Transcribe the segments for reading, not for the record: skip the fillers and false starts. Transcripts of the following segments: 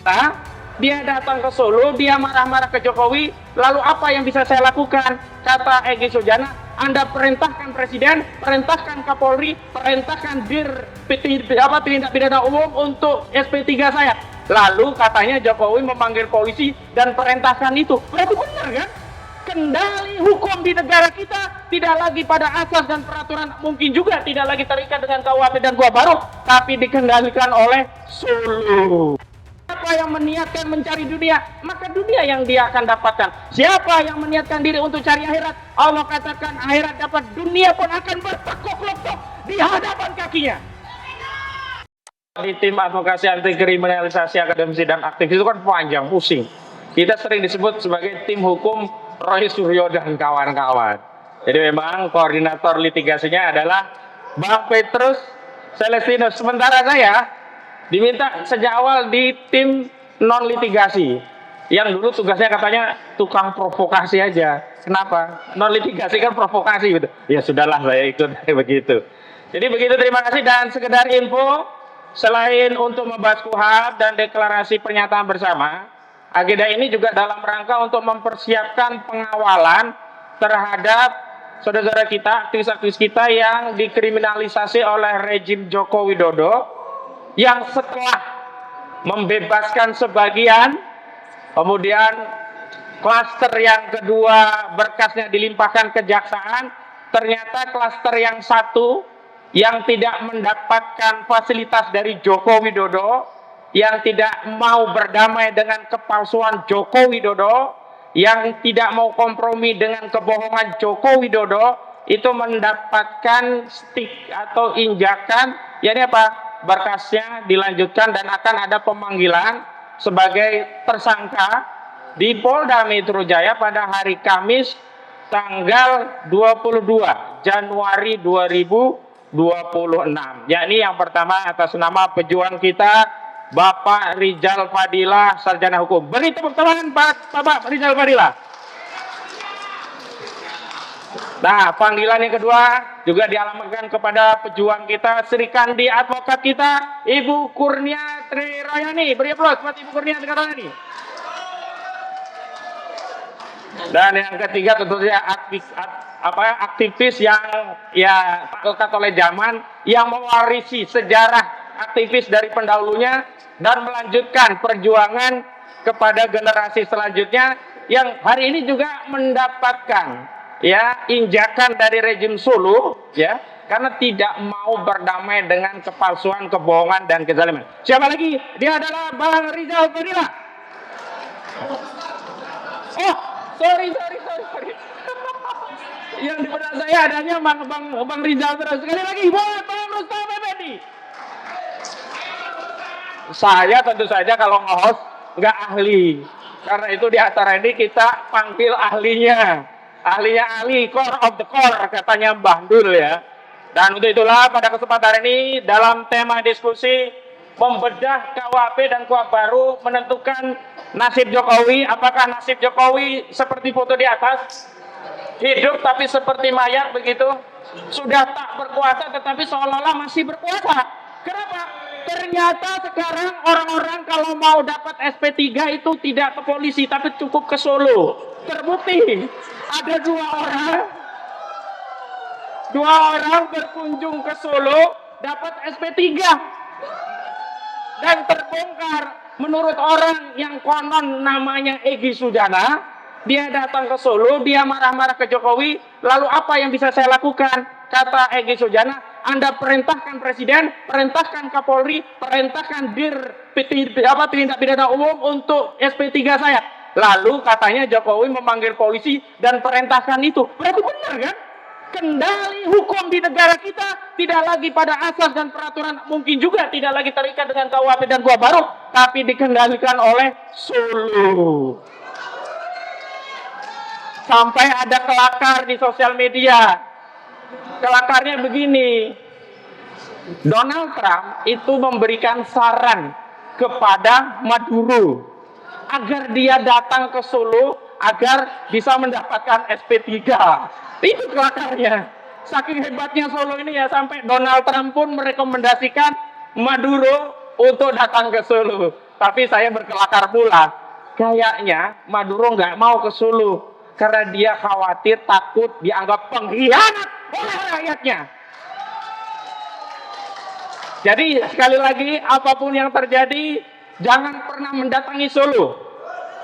kita, dia datang ke Solo, dia marah-marah ke Jokowi, lalu apa yang bisa saya lakukan? Kata Egy Sujana, Anda perintahkan Presiden, perintahkan Kapolri, perintahkan tindak pidana umum untuk SP3 saya. Lalu katanya Jokowi memanggil polisi dan perintahkan itu. Berarti benar kan? Kendali hukum di negara kita tidak lagi pada asas dan peraturan, mungkin juga tidak lagi terikat dengan KUHP dan Gua Baru, tapi dikendalikan oleh Solo. Siapa yang meniatkan mencari dunia, maka dunia yang dia akan dapatkan. Siapa yang meniatkan diri untuk cari akhirat, Allah katakan akhirat dapat, dunia pun akan bertekuk lutut di hadapan kakinya. Di tim advokasi anti kriminalisasi akademisi dan aktivis itu kan panjang, pusing. Kita sering disebut sebagai tim hukum Roy Suryo dan kawan-kawan. Jadi memang koordinator litigasinya adalah Bang Petrus Celestinus. Sementara saya diminta sejak awal di tim non litigasi, yang dulu tugasnya katanya tukang provokasi aja. Kenapa? Non litigasi kan provokasi gitu. Ya sudahlah, saya ikut begitu. Jadi begitu, terima kasih. Dan sekedar info, selain untuk membahas KUHP dan deklarasi pernyataan bersama, agenda ini juga dalam rangka untuk mempersiapkan pengawalan terhadap saudara-saudara kita, aktivis-aktivis kita yang dikriminalisasi oleh rejim Joko Widodo, yang setelah membebaskan sebagian, kemudian klaster yang kedua berkasnya dilimpahkan kejaksaan, ternyata klaster yang satu yang tidak mendapatkan fasilitas dari Joko Widodo, yang tidak mau berdamai dengan kepalsuan Joko Widodo, yang tidak mau kompromi dengan kebohongan Joko Widodo, itu mendapatkan stick atau injakan, yakni apa? Berkasnya dilanjutkan dan akan ada pemanggilan sebagai tersangka di Polda Metro Jaya pada hari Kamis tanggal 22 Januari 2026. Yakni yang pertama atas nama pejuang kita Bapak Rizal Fadilah, sarjana hukum. Beri tepuk tangan Bapak Rizal Fadilah. Nah, panggilan yang kedua juga dialamatkan kepada pejuang kita, Sri Kandi advokat kita, Ibu Kurnia Trirayani. Beri aplaus buat Ibu Kurnia Trirayani. Dan yang ketiga tentu saja aktivis yang ya lekat oleh zaman, yang mewarisi sejarah aktivis dari pendahulunya dan melanjutkan perjuangan kepada generasi selanjutnya, yang hari ini juga mendapatkan ya injakan dari rejim Solo, ya, karena tidak mau berdamai dengan kepalsuan, kebohongan dan kezaliman. Siapa lagi? Dia adalah Bang Rizal Fadilah. Oh, sorry. Yang di benak saya adanya Bang Rizal terus. Sekali lagi buat Bang Rustam Effendi. Saya tentu saja kalau nge-host nggak ahli, karena itu di acara ini kita panggil ahlinya ahli core of the core, katanya Mbah Dul ya. Dan untuk itulah pada kesempatan ini dalam tema diskusi membedah KUHP dan KUHP baru, menentukan nasib Jokowi. Apakah nasib Jokowi seperti foto di atas, hidup tapi seperti mayat begitu, sudah tak berkuasa tetapi seolah-olah masih berkuasa. Kenapa? Ternyata sekarang orang-orang kalau mau dapat SP3 itu tidak ke polisi tapi cukup ke Solo. Terbukti ada dua orang berkunjung ke Solo dapat SP3 dan terbongkar. Menurut orang yang konon namanya Egy Sujana, dia datang ke Solo, dia marah-marah ke Jokowi, lalu apa yang bisa saya lakukan? Kata Egy Sujana, Anda perintahkan Presiden, perintahkan Kapolri, perintahkan tindak pidana umum untuk SP3 saya. Lalu katanya Jokowi memanggil polisi dan perintahkan itu. Berarti benar kan? Kendali hukum di negara kita tidak lagi pada asas dan peraturan, mungkin juga tidak lagi terikat dengan KUHP dan Gua Baru, tapi dikendalikan oleh Solo. Sampai ada kelakar di sosial media. Kelakarnya begini, Donald Trump itu memberikan saran kepada Maduro agar dia datang ke Solo agar bisa mendapatkan SP3. Itu kelakarnya. Saking hebatnya Solo ini ya, sampai Donald Trump pun merekomendasikan Maduro untuk datang ke Solo. Tapi saya berkelakar pula. Kayaknya Maduro nggak mau ke Solo karena dia khawatir, takut dianggap pengkhianat oleh rakyatnya. Jadi sekali lagi, apapun yang terjadi, jangan pernah mendatangi Solo.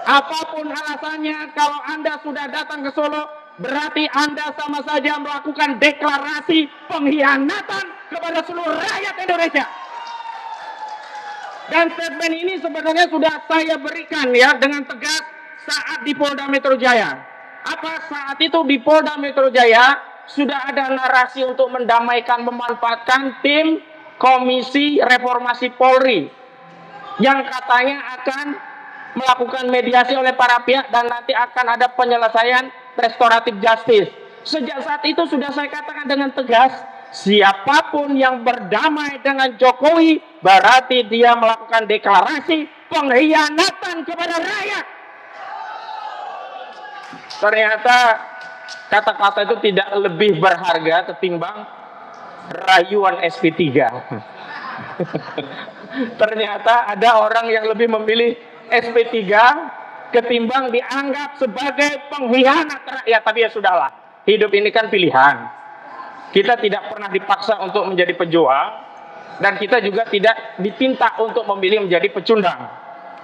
Apapun alasannya, kalau Anda sudah datang ke Solo, berarti Anda sama saja melakukan deklarasi pengkhianatan kepada seluruh rakyat Indonesia. Dan statement ini sebenarnya sudah saya berikan ya dengan tegas saat di Polda Metro Jaya. Apa saat itu di Polda Metro Jaya sudah ada narasi untuk mendamaikan, memanfaatkan tim Komisi Reformasi Polri yang katanya akan melakukan mediasi oleh para pihak dan nanti akan ada penyelesaian restoratif justice. Sejak saat itu sudah saya katakan dengan tegas, siapapun yang berdamai dengan Jokowi berarti dia melakukan deklarasi pengkhianatan kepada rakyat. Ternyata kata-kata itu tidak lebih berharga ketimbang rayuan SP3. Ternyata ada orang yang lebih memilih SP3 ketimbang dianggap sebagai pengkhianat rakyat. Tapi ya sudahlah, hidup ini kan pilihan. Kita tidak pernah dipaksa untuk menjadi pejuang, dan kita juga tidak dipinta untuk memilih menjadi pecundang.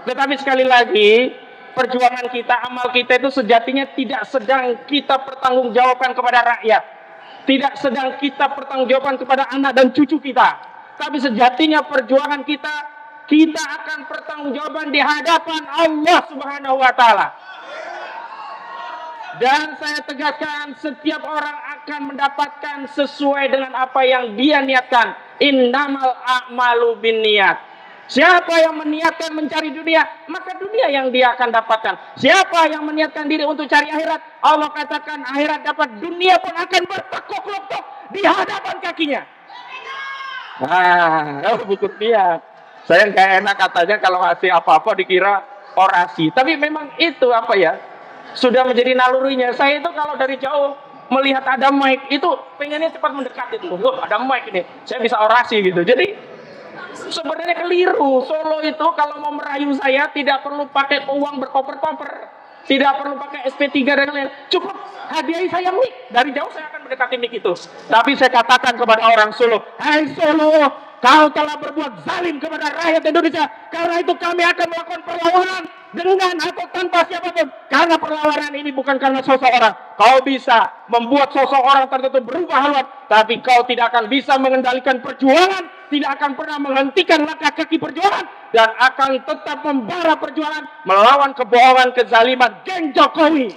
Tetapi sekali lagi, perjuangan kita, amal kita itu sejatinya tidak sedang kita pertanggungjawabkan kepada rakyat, tidak sedang kita pertanggungjawabkan kepada anak dan cucu kita. Tapi sejatinya perjuangan kita akan pertanggungjawaban di hadapan Allah Subhanahu wa Ta'ala. Dan saya tegaskan, setiap orang akan mendapatkan sesuai dengan apa yang dia niatkan. Innamal a'malu binniyat. Siapa yang meniatkan mencari dunia, maka dunia yang dia akan dapatkan. Siapa yang meniatkan diri untuk cari akhirat, Allah katakan akhirat dapat, dunia pun akan bertekuk-lutut di hadapan kakinya. Buku niat. Saya nggak enak katanya kalau ngasih apa-apa dikira orasi. Tapi memang itu apa ya, sudah menjadi nalurinya. Saya itu kalau dari jauh melihat ada mic itu pengennya cepat mendekat itu. Loh, ada mic ini, saya bisa orasi gitu. Jadi sebenarnya keliru. Solo itu kalau mau merayu saya tidak perlu pakai uang berkoper-koper, tidak perlu pakai SP3 dan lain-lain. Cukup hadiahi saya mic. Dari jauh saya akan mendekati mic itu. Tapi saya katakan kepada orang Solo, hai Solo, kau telah berbuat zalim kepada rakyat Indonesia. Karena itu kami akan melakukan perlawanan dengan atau tanpa siapapun. Karena perlawanan ini bukan karena sosok orang. Kau bisa membuat sosok orang tertentu berubah haluan, tapi kau tidak akan bisa mengendalikan perjuangan, tidak akan pernah menghentikan langkah kaki perjuangan, dan akan tetap membara perjuangan melawan kebohongan, kezaliman geng Jokowi.